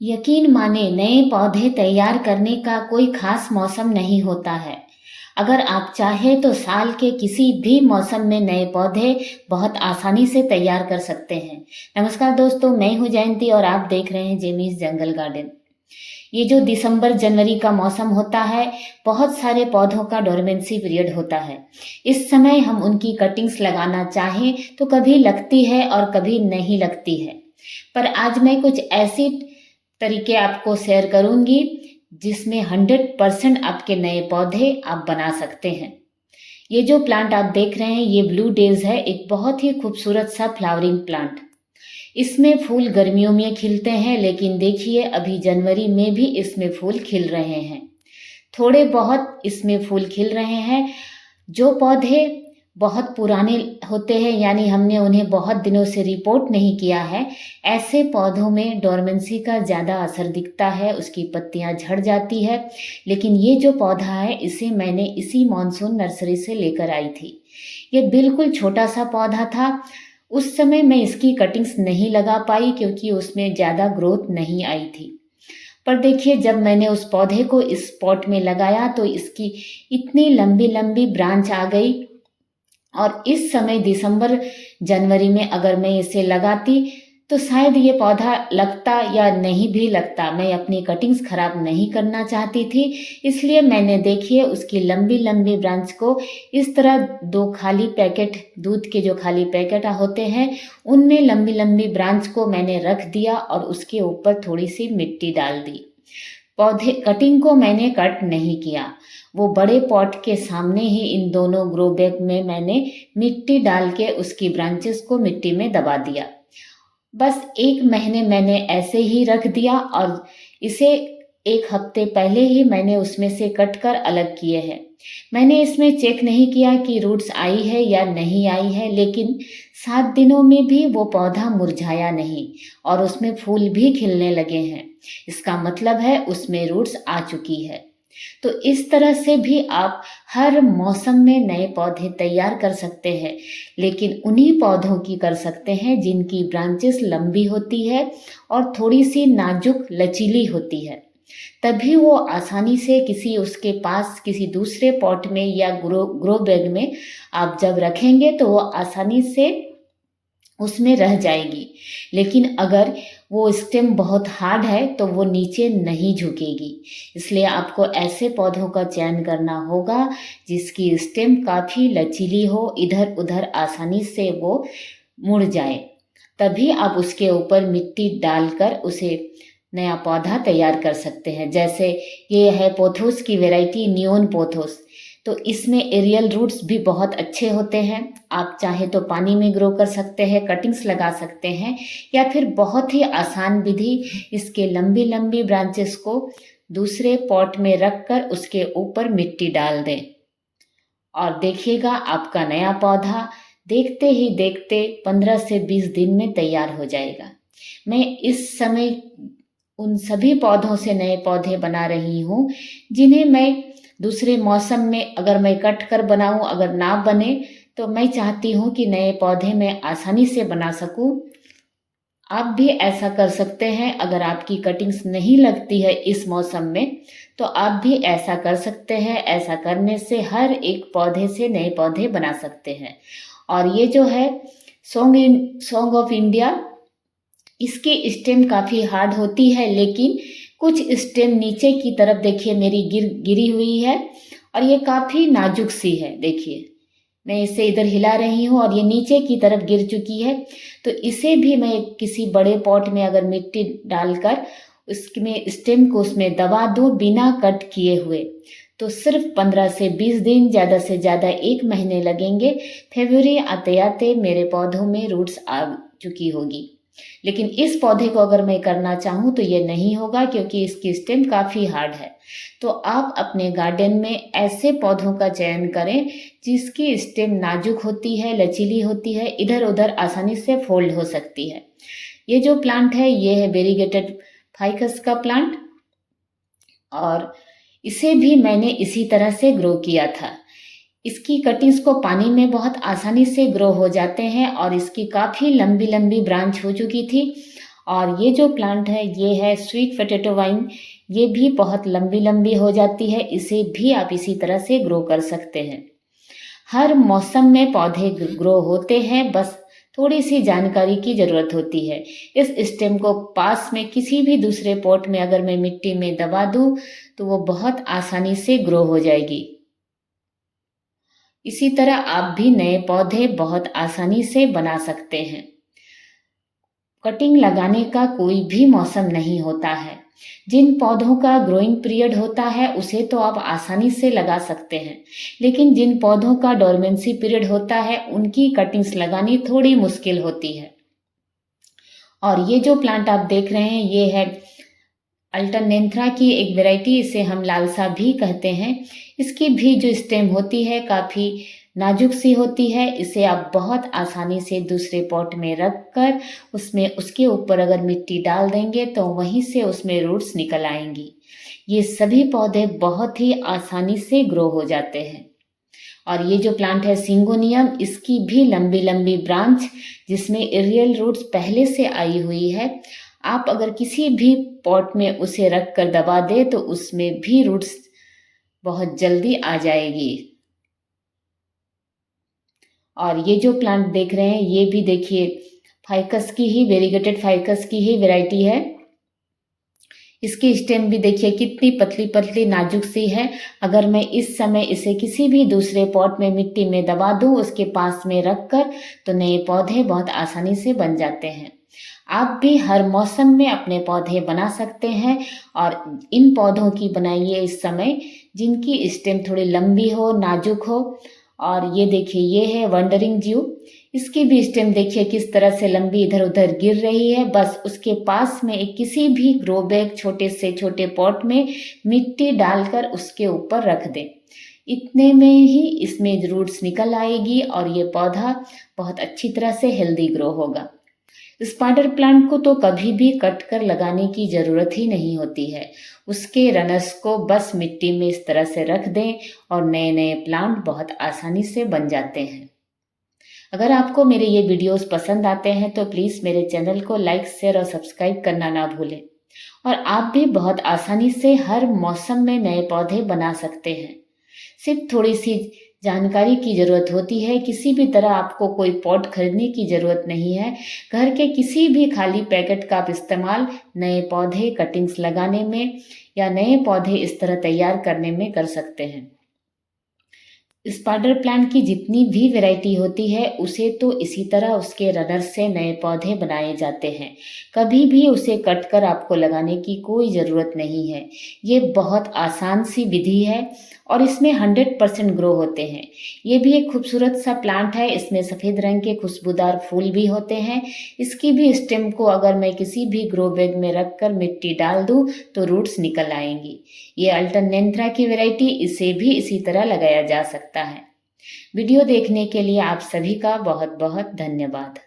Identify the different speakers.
Speaker 1: यकीन माने नए पौधे तैयार करने का कोई खास मौसम नहीं होता है। अगर आप चाहें तो साल के किसी भी मौसम में नए पौधे बहुत आसानी से तैयार कर सकते हैं। नमस्कार दोस्तों, मैं हूं जयंती और आप देख रहे हैं जेमीज जंगल गार्डन। ये जो दिसंबर जनवरी का मौसम होता है, बहुत सारे पौधों का डोरमेंसी पीरियड होता है। इस समय हम उनकी कटिंग्स लगाना चाहें तो कभी लगती है और कभी नहीं लगती है। पर आज मैं कुछ ऐसी तरीके आपको शेयर करूंगी जिसमें 100% आपके नए पौधे आप बना सकते हैं। ये जो प्लांट आप देख रहे हैं ये ब्लू डेज है, एक बहुत ही खूबसूरत सा फ्लावरिंग प्लांट। इसमें फूल गर्मियों में खिलते हैं, लेकिन देखिए अभी जनवरी में भी इसमें फूल खिल रहे हैं। थोड़े बहुत इसमें फूल खिल रहे हैं। जो पौधे बहुत पुराने होते हैं, यानी हमने उन्हें बहुत दिनों से रिपोर्ट नहीं किया है, ऐसे पौधों में डोरमेंसी का ज़्यादा असर दिखता है, उसकी पत्तियां झड़ जाती है। लेकिन ये जो पौधा है इसे मैंने इसी मॉनसून नर्सरी से लेकर आई थी। ये बिल्कुल छोटा सा पौधा था। उस समय मैं इसकी कटिंग्स नहीं लगा पाई क्योंकि उसमें ज़्यादा ग्रोथ नहीं आई थी। पर देखिए जब मैंने उस पौधे को इस पॉट में लगाया तो इसकी इतनी लंबी लंबी ब्रांच आ गई। और इस समय दिसंबर जनवरी में अगर मैं इसे लगाती तो शायद ये पौधा लगता या नहीं भी लगता। मैं अपनी कटिंग्स खराब नहीं करना चाहती थी, इसलिए मैंने देखिए उसकी लंबी लंबी ब्रांच को इस तरह दो खाली पैकेट, दूध के जो खाली पैकेट होते हैं उनमें लंबी लंबी ब्रांच को मैंने रख दिया और उसके ऊपर थोड़ी सी मिट्टी डाल दी। पौधे कटिंग को मैंने कट नहीं किया, वो बड़े पॉट के सामने ही इन दोनों ग्रो बैग में मैंने मिट्टी डाल के उसकी ब्रांचेस को मिट्टी में दबा दिया। बस 1 महीने मैंने ऐसे ही रख दिया और इसे 1 हफ्ते पहले ही मैंने उसमें से कट कर अलग किए हैं। मैंने इसमें चेक नहीं किया कि रूट्स आई है या नहीं आई है, लेकिन 7 दिनों में भी वो पौधा मुरझाया नहीं और उसमें फूल भी खिलने लगे हैं। इसका मतलब है उसमें रूट्स आ चुकी है। तो इस तरह से भी आप हर मौसम में नए पौधे तैयार कर सकते हैं, लेकिन उन्हीं पौधों की कर सकते हैं जिनकी ब्रांचेस लंबी होती है और थोड़ी सी नाजुक लचीली होती है। तभी वो आसानी से किसी उसके पास किसी दूसरे पॉट में या ग्रो बैग में आप जब रखेंगे तो वो आसानी से उसमें रह जाएगी। लेकिन अगर वो स्टेम बहुत हार्ड है तो वो नीचे नहीं झुकेगी। इसलिए आपको ऐसे पौधों का चयन करना होगा जिसकी स्टेम काफ़ी लचीली हो, इधर उधर आसानी से वो मुड़ जाए। तभी आप उसके ऊपर मिट्टी डालकर उसे नया पौधा तैयार कर सकते हैं। जैसे ये है पोथोस की वैरायटी, नियोन पोथोस। तो इसमें एरियल रूट्स भी बहुत अच्छे होते हैं। आप चाहे तो पानी में ग्रो कर सकते हैं, कटिंग्स लगा सकते हैं, या फिर बहुत ही आसान विधि, इसके लंबी लंबी ब्रांचेस को दूसरे पॉट में रखकर उसके ऊपर मिट्टी डाल दें और देखिएगा आपका नया पौधा देखते ही देखते 15 से 20 दिन में तैयार हो जाएगा। मैं इस समय उन सभी पौधों से नए पौधे बना रही हूँ जिन्हें मैं दूसरे मौसम में अगर मैं कट कर बनाऊं, अगर ना बने तो मैं चाहती हूँ कि नए पौधे मैं आसानी से बना सकूं। आप भी ऐसा कर सकते हैं। अगर आपकी कटिंग्स नहीं लगती है इस मौसम में तो आप भी ऐसा कर सकते हैं। ऐसा करने से हर एक पौधे से नए पौधे बना सकते हैं। और ये जो है सॉन्ग ऑफ इंडिया, इसकी स्टेम काफ़ी हार्ड होती है, लेकिन कुछ स्टेम नीचे की तरफ देखिए मेरी गिरी हुई है और ये काफ़ी नाजुक सी है। देखिए मैं इसे इधर हिला रही हूँ और ये नीचे की तरफ गिर चुकी है। तो इसे भी मैं किसी बड़े पॉट में अगर मिट्टी डालकर उसमें स्टेम को उसमें दबा दूँ बिना कट किए हुए, तो सिर्फ 15 से 20 दिन, ज़्यादा से ज़्यादा 1 महीने लगेंगे। फरवरी आते आते मेरे पौधों में रूट्स आ चुकी होगी। लेकिन इस पौधे को अगर मैं करना चाहूँ तो ये नहीं होगा क्योंकि इसकी स्टेम काफ़ी हार्ड है। तो आप अपने गार्डन में ऐसे पौधों का चयन करें जिसकी स्टेम नाजुक होती है, लचीली होती है, इधर उधर आसानी से फोल्ड हो सकती है। ये जो प्लांट है ये है वेरीगेटेड फाइकस का प्लांट और इसे भी मैंने इसी तरह से ग्रो किया था। इसकी कटिंग्स को पानी में बहुत आसानी से ग्रो हो जाते हैं और इसकी काफ़ी लंबी लंबी ब्रांच हो चुकी थी और ये जो प्लांट है ये है स्वीट पोटैटो वाइन। ये भी बहुत लंबी लंबी हो जाती है, इसे भी आप इसी तरह से ग्रो कर सकते हैं। हर मौसम में पौधे ग्रो होते हैं, बस थोड़ी सी जानकारी की ज़रूरत होती है। इस स्टेम को पास में किसी भी दूसरे पॉट में अगर मैं मिट्टी में दबा दूं तो वो बहुत आसानी से ग्रो हो जाएगी। इसी तरह आप भी नए पौधे बहुत आसानी से बना सकते हैं। कटिंग लगाने का कोई भी मौसम नहीं होता है। जिन पौधों का ग्रोइंग पीरियड होता है उसे तो आप आसानी से लगा सकते हैं, लेकिन जिन पौधों का डोरमेंसी पीरियड होता है उनकी कटिंग्स लगानी थोड़ी मुश्किल होती है। और ये जो प्लांट आप देख रहे हैं ये है अल्टरनेंथ्रा की एक वैरायटी, इसे हम लालसा भी कहते हैं। इसकी भी जो स्टेम होती है काफ़ी नाजुक सी होती है। इसे आप बहुत आसानी से दूसरे पॉट में रख कर उसमें उसके ऊपर अगर मिट्टी डाल देंगे तो वहीं से उसमें रूट्स निकल आएंगी। ये सभी पौधे बहुत ही आसानी से ग्रो हो जाते हैं। और ये जो प्लांट है सिंगोनियम, इसकी भी लंबी लंबी ब्रांच जिसमें एरियल रूट्स पहले से आई हुई है। आप अगर किसी भी पॉट में उसे रख कर दबा दे तो उसमें भी रूट्स बहुत जल्दी आ जाएगी। और ये जो प्लांट देख रहे हैं ये भी देखिए फाइकस की ही, वेरीगेटेड फाइकस की ही वैरायटी है। इसकी स्टेम भी देखिए कितनी पतली पतली नाजुक सी है। अगर मैं इस समय इसे किसी भी दूसरे पॉट में मिट्टी में दबा दूं उसके पास में रख कर तो नए पौधे बहुत आसानी से बन जाते हैं। आप भी हर मौसम में अपने पौधे बना सकते हैं और इन पौधों की बनाइए इस समय जिनकी स्टेम थोड़ी लंबी हो, नाजुक हो। और ये देखिए ये है वंडरिंग ज्यू। इसकी भी स्टेम देखिए किस तरह से लंबी इधर उधर गिर रही है। बस उसके पास में एक किसी भी ग्रो बैग छोटे से छोटे पॉट में मिट्टी डालकर उसके ऊपर रख दें। इतने में ही इसमें रूट्स निकल आएगी और ये पौधा बहुत अच्छी तरह से हेल्दी ग्रो होगा। स्पाइडर प्लांट को तो कभी भी कट कर लगाने की ज़रूरत ही नहीं होती है। उसके रनर्स को बस मिट्टी में इस तरह से रख दें और नए नए प्लांट बहुत आसानी से बन जाते हैं। अगर आपको मेरे ये वीडियोस पसंद आते हैं तो प्लीज़ मेरे चैनल को लाइक, शेयर और सब्सक्राइब करना ना भूलें। और आप भी बहुत आसानी से हर मौसम में नए पौधे बना सकते हैं। सिर्फ थोड़ी सी जानकारी की ज़रूरत होती है। किसी भी तरह आपको कोई पॉट खरीदने की ज़रूरत नहीं है। घर के किसी भी खाली पैकेट का आप इस्तेमाल नए पौधे कटिंग्स लगाने में या नए पौधे इस तरह तैयार करने में कर सकते हैं। स्पाइडर प्लांट की जितनी भी वैरायटी होती है उसे तो इसी तरह उसके रनर से नए पौधे बनाए जाते हैं। कभी भी उसे कट कर आपको लगाने की कोई ज़रूरत नहीं है। ये बहुत आसान सी विधि है और इसमें 100% ग्रो होते हैं। ये भी एक खूबसूरत सा प्लांट है। इसमें सफ़ेद रंग के खुशबूदार फूल भी होते हैं। इसकी भी स्टेम को अगर मैं किसी भी ग्रो बैग में रख कर मिट्टी डाल दूँ तो रूट्स निकल आएंगी। ये अल्टरनेंथ्रा की वैरायटी, इसे भी इसी तरह लगाया जा सकता है। वीडियो देखने के लिए आप सभी का बहुत बहुत धन्यवाद।